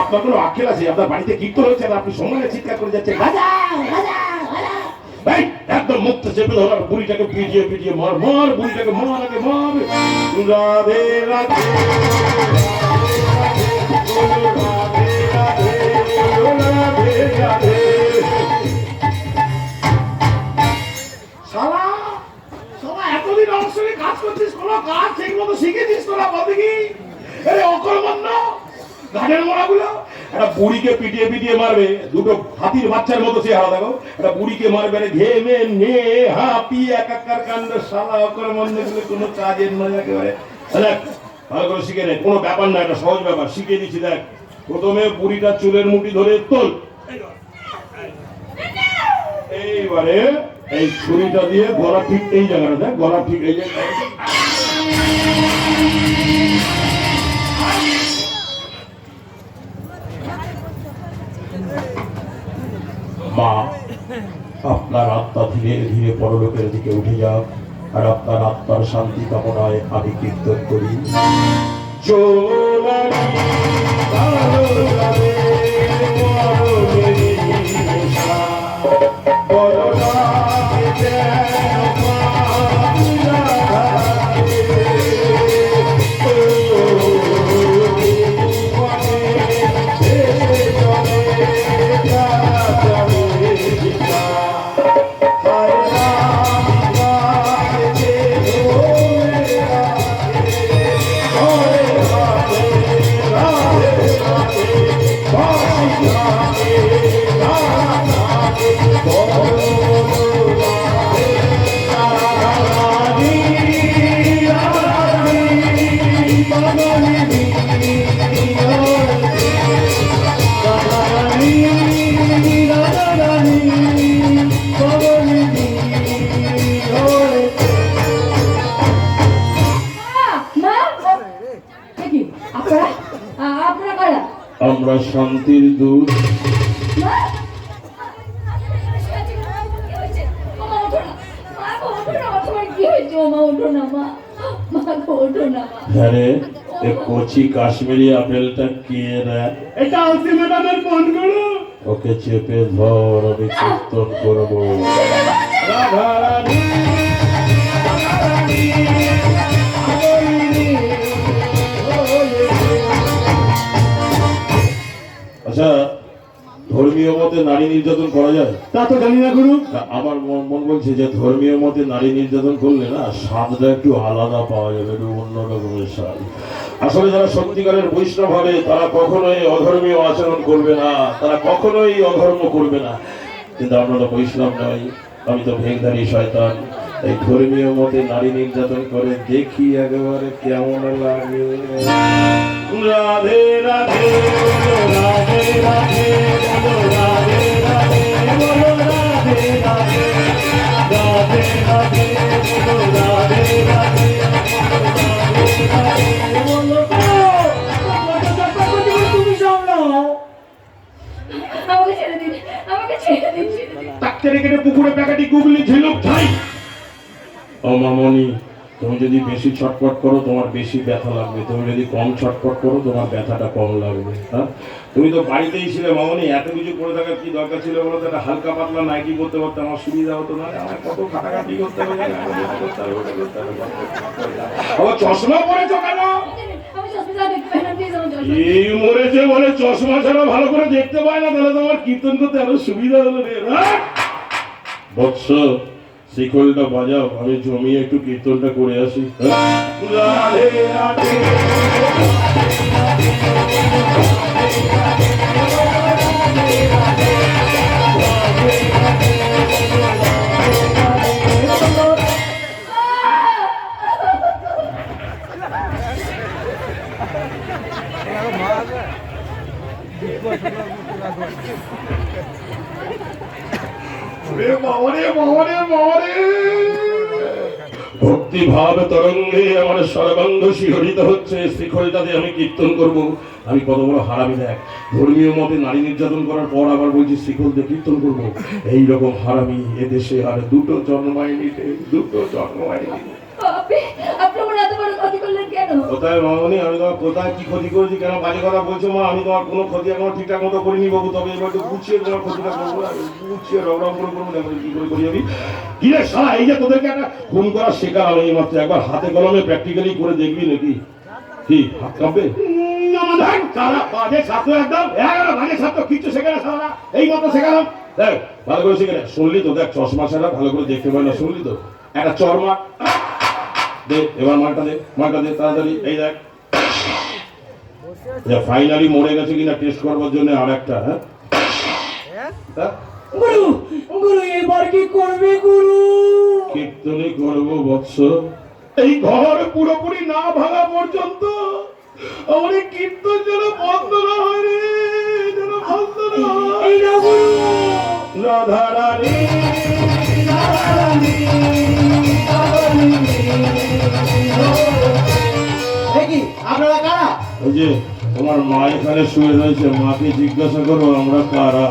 আপনার কোনো আক্কেল আছে? আপনার বাড়িতে কীর্তন হচ্ছে আর আপনি সময় চিৎকার করে যাচ্ছেন রাজা রাজা রাজা। ভাই একদম মুক্ত চেপে ধরার, বুড়িটাকে পিটিয়ে পিটিয়ে মার মার, বুড়িটাকে মার আগে মার। রাধে রাধে শালা শালা এতদিন আমার সঙ্গে কাজ করছিস, কোনো কাজ ঠিক মতো শিখেছিস তোরা? বলতে কি আরে অকর্মণ্য গানের মরাগুলো একটা বুড়িকে পিটিয়ে পিটিয়ে মারবে, দুটো হাতির বাচ্চার মতো চেহারা দেখো, একটা বুড়িকে মারবে ঘেমে নে হাঁপি একাকার কাণ্ড। শালা অকর্মণ্য গুলো কোনো কাজের নয় একেবারে। দেখ ভালো করে শিখে নে, কোনো ব্যাপার না, একটা সহজ ব্যাপার শিখিয়ে দিচ্ছি। দেখ প্রথমে বুড়িটা চুলের মুঠি ধরে তোল, এইবারে এই ছুরিটা দিয়ে গলা ঠিক এই জায়গাটা, দেখ গলা ঠিক এই জায়গায়। মা আপনার আত্মা ধীরে ধীরে পরলোকের দিকে উঠে যাক, আর আপনার আত্মার শান্তি কামনায় আমি কীর্তন করি। আমরা শান্তির দূত। কচি কাশ্মীরি আপেলটা কে রে? এটা আলসি ম্যাডামের ফোন করো, ওকে চেপে ধর, আমি কীর্তন করবো। রাধা রানী আচ্ছা, ধর্মীয় মতে নারী নির্যাতন করা যায়? তা তো জানি না গুরু। আমার মন বলছে যে ধর্মীয় মতে নারী নির্যাতন করলে না স্বাদটা একটু আলাদা পাওয়া যাবে, একটু অন্য রকমের স্বাদ। আসলে যারা সত্যিকারের বৈষ্ণব হবে তারা কখনোই অধর্মীয় আচরণ করবে না, তারা কখনোই অধর্ম করবে না। কিন্তু আমরা তো বৈষ্ণব নই, আমি তো ভেগধারী শয়তান। এই ধর্মীয় মতে নারী নির্যাতন করে দেখি একেবারে কেমন লাগে। রাধে রাধে রাধে রাধে রাধে রাধে বলো, রাধে রাধে রাধে রাধে বলো, রাধে রাধে বলো। তুমি সামলাও, আমাকে ছেড়ে দিন, আমাকে ছেড়ে দিন। তাকে রেখে পুকুরে প্যাকেটি গুগলি ঝিনুক ছাই। ও মামনি, তুমি যদি বেশি ছটপট করো তোমার বেশি ব্যথা লাগবে, তুমি যদি কম ছটপট করো তোমার ব্যথাটা কম লাগবে। হ্যাঁ, তুমি তো বাড়িতেই ছিলে মামনি, এত কিছু করে থাকার কি দরকার ছিল বলো তো? একটা হালকা পাতলা নাইটি করতে পারতে আমার সুবিধা হতো না? আমার কত খাটাখাটি করতে হবে, চশমা পরেছো কেন? এই মরেছে বলে চশমা ছাড়া ভালো করে দেখতে পায় না, তাহলে তোমার কীর্তন করতে আরো সুবিধা হলো রে। বৎস শিকলটা বাজাও, আমি জমিয়ে একটু কীর্তনটা করে আসি। রাধে রাধে ভক্তি ভাব তরঙ্গে আমার সর্বাঙ্গ শিহরিত হচ্ছে। শিখলটাতে আমি কীর্তন করব। আমি কত বড় হারামি দেখ, ধর্মীয় মতে নারী নির্যাতন করার পর আবার বলছি শিখল দিয়ে কীর্তন করবো। এইরকম হারামি এদেশে আর দুটো জন্মায়নি, দুটো জন্মায়নি। কোথায় মামনি, আমি তোমার কোথায় কি ক্ষতি করেছি, কেন বাজে কথা বলছো মা? আমি তোমার কোনো ক্ষতি এখনো ঠিকঠাক মতো করিনি বাবু, তবে এবার একটু গুছিয়ে তোমার ক্ষতিটা করবো, গুছিয়ে রগড়ম করে করবো না, কি করে করি আমি? কি রে শালা, এই যে তোদেরকে একটা ফোন করা শেখালাম এই মাত্র, একবার হাতে কলমে প্র্যাকটিক্যালি করে দেখবি নাকি? কি হাত কাঁপবে? বাজে ছাত্র একদম, 11 বাজে ছাত্র, কিচ্ছু শেখানো সারা এই মাত্র শেখালাম। দেখ ভালো করে শিখে শুনলি তো, দেখ চশমা ছাড়া ভালো করে দেখতে পাই না, শুনলি তো? একটা চরমা দে, এবার মালটা দে, মালটা দে তাড়াতাড়ি। এই দেখ ফাইনালি মরে গেছে কিনা টেস্ট করবার জন্য আর একটা। হ্যাঁ গুরু গুরু এবার কি করবে গুরু? কীর্তনই করবো বৎস, এই ঘর পুরোপুরি না ভাঙা পর্যন্ত আমার এই কীর্তন যেন বন্ধ না হয় রে, যেন বন্ধ না হয়। এই না গুরু, রাধা রানী দেখি আপনারা কারা? ওই যে তোমার মা এখানে শুয়ে রয়েছে, মাকে জিজ্ঞাসা করো আমরা কারা।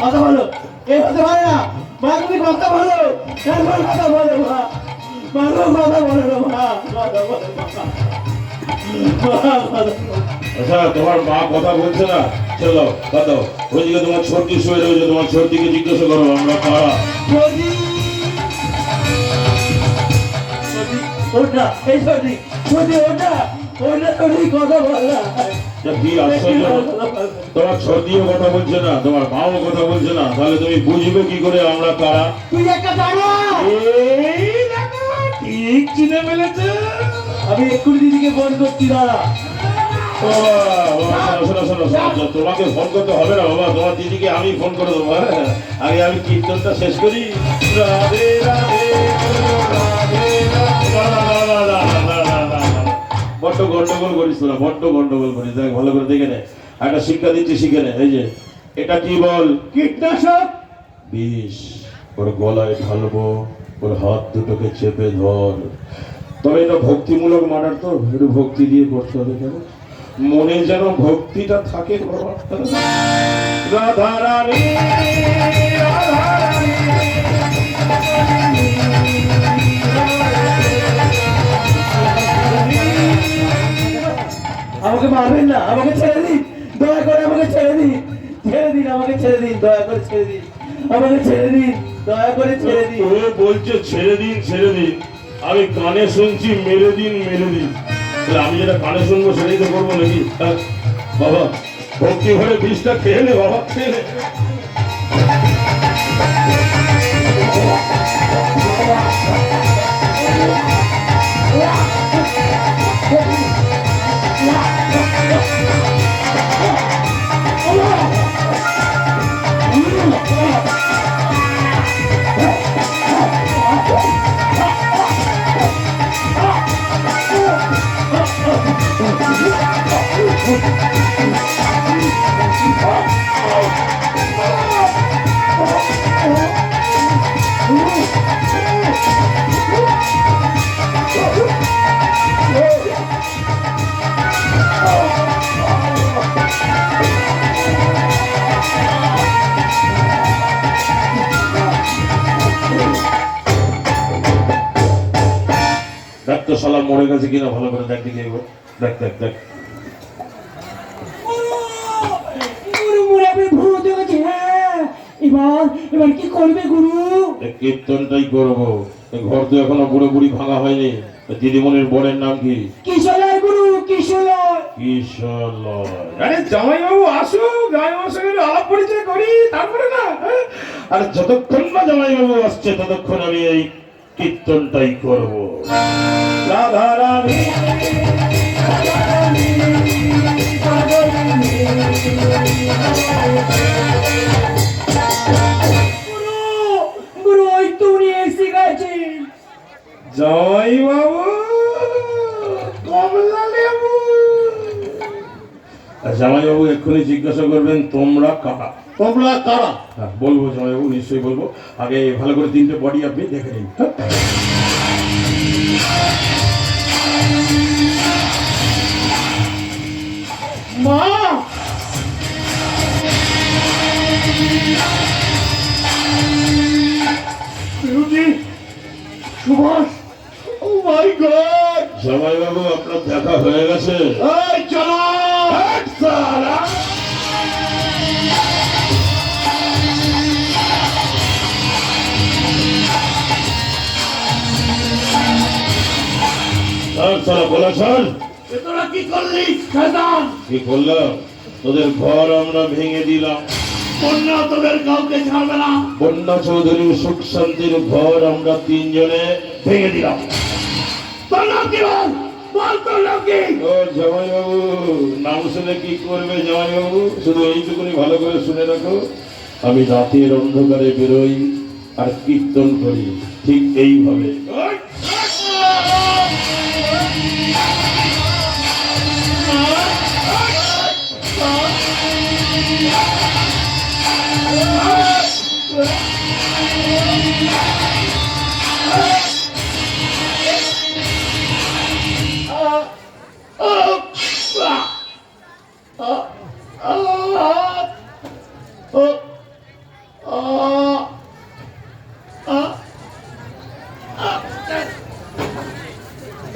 কথা বলো, এই হতে পারে না মা, তুমি কথা বলো, একবার কথা বলো মা, মা কথা বলো না মা, কথা বলো মা, কথা বলো। আচ্ছা তোমার মা কথা বলছে না, চলো কথা। ওইদিকে তোমার ছোটদি শুয়ে রয়েছে, তোমার ছোটদিকে জিজ্ঞাসা করো আমরা কারা। সর্দি, ওটা এই সর্দি, সর্দি ওটা ওটা সর্দি, কথা বল না। কি আশ্চর্য, তোমার ছোটদিও কথা বলছে না, তোমার মাও কথা বলছে না, তাহলে তুমি বুঝবে কি করে আমরা কারা? তুই একটা জানো, এই দেখো ঠিক চিনে ফেলেছে। আমি এক্ষুনি দিদিকে ফোন করছি, দাঁড়া। তোমাকে ফোন করতে হবে না বাবা, তোমার দিদিকে আমি ফোন করে দেবো। হ্যাঁ আগে আমি কীর্তনটা শেষ করি। রাধে রাধে বড্ড গন্ডগোল করিস তোরা, বড্ড গন্ডগোল করিস। দেখ ভালো করে দেখে নে, একটা শিক্ষা দিচ্ছি শিখে নে। এই যে এটা কি বল? কীটনাশক। বিষ। ওর গলায় ঢালবো, ওর হাত দুটোকে চেপে ধর। তবে এটা ভক্তিমূলক মার্ডার তো, একটু ভক্তি দিয়ে করতে হবে, কেন মনে যেন ভক্তিটা থাকে। রাধা রানী রাধা রানী আমাকে মারবেন না, আমাকে ছেড়ে দিন, দয়া করে আমাকে ছেড়ে দিন, ছেড়ে দিন, আমাকে ছেড়ে দিন, দয়া করে ছেড়ে দিন, আমাকে ছেড়ে দিন, দয়া করে ছেড়ে দিন। ও বলছে ছেড়ে দিন ছেড়ে দিন, আমি কানে শুনছি মেরে দিন মেরে দিন। তাহলে আমি যেটা কানে শুনবো সেটাই তো করবো নাকি? বাবা ভক্তি ভরে বিষটা খেয়ে নে বাবা, খেয়ে নে। দেখ তো শালা মরে গেছে কিনা ভালো করে দেখ দেখি একবার। দেখ দেখ দেখ। গুরু মুরাবে ভূত হয়েছে, হ্যাঁ। এবার এবার কি করবে গুরু? কীর্তনটাই করবো। ঘর তো এখনো পুরোপুরি ভাঙা হয়নি। দিদিমণির বরের নাম কি? কিশোরয় গুরু, কিশোরয়। কিশোরলয়। আরে জামাইবাবু আসো, জামাইবাবুর সঙ্গে আলাপ পরিচয় করি, তারপরে না। আর যতক্ষণ না জামাইবাবু আসছে ততক্ষণ আমি এই কীর্তনটাই করবো। রাধা রানী গুরু গুরু, ওই তো উনি এসে গেছেন। জামাইবাবু কমলা লেবু। জামাইবাবু এক্ষুনি জিজ্ঞাসা করবেন তোমরা কারা? তোমরা কারা? হ্যাঁ বলবো জামাইবাবু, নিশ্চয়ই বলবো। আগে ভালো করে 3টে বডি আপনি দেখে নিন। মা, বিরুজি সুভাষ, ও মাই গড, জামাইবাবু আপনার দেখা হয়ে গেছে। এই চলো। স্যার স্যার বলা স্যার তোরা কি করলি শয়তান? কি করলাম? তোদের ঘর আমরা ভেঙে দিলাম। বন্যা তোদের কাউকে ছাড়বে না। বন্যা চৌধুরীর সুখ শান্তির ঘর আমরা তিনজনে ভেঙে দিলাম। তোর নাম কি বল? বল তোর নাম কি? ও জামাইবাবু, নাম শুনে কি করবে জামাইবাবু? শুধু এইটুকুনি ভালো করে শুনে রাখো, আমি রাতের অন্ধকারে বেরোই আর কীর্তন করি ঠিক এইভাবে।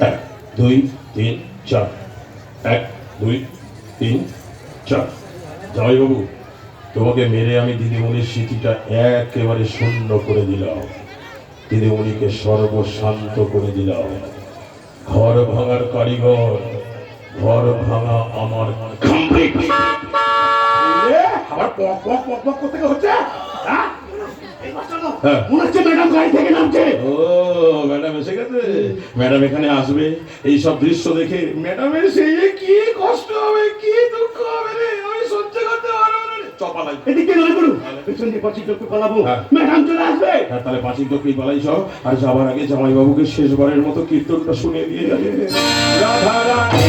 এক দুই তিন চার, 1 2 3 4। জামাইবাবু, তোমাকে মেরে আমি দিদিমণির স্মৃতিটা একেবারে শূন্য করে দিলাম। দিদিমণিকে সর্বশান্ত করে দিলাম। ঘর ভাঙার কারিগর, ঘর ভাঙা আমার কমপ্লিট। আবার পক পক পক পক করতে হচ্ছে, হ্যাঁ? হ্যাঁ। মনে হচ্ছে ম্যাডাম গাড়ি থেকে নামছে। ও ম্যাডাম এসে গেছে। ম্যাডাম এখানে আসবে, এই সব দৃশ্য দেখে ম্যাডামের সেই যে কি কষ্ট হবে, কি দুঃখ হবে রে, আমি সহ্য করতে পারবো না রে। চপালাই এদিকে নয় করুন, পেছন দিয়ে পাঁচিল চোখে পালাবো। হ্যাঁ। ম্যাডাম চলে আসবে। হ্যাঁ, তাহলে পাঁচিল টপকেই পালাই সব। আর যাবার আগে জামাইবাবুকে শেষবারের মতো কীর্তনটা শুনিয়ে দিয়ে যাবে। রাধা রানী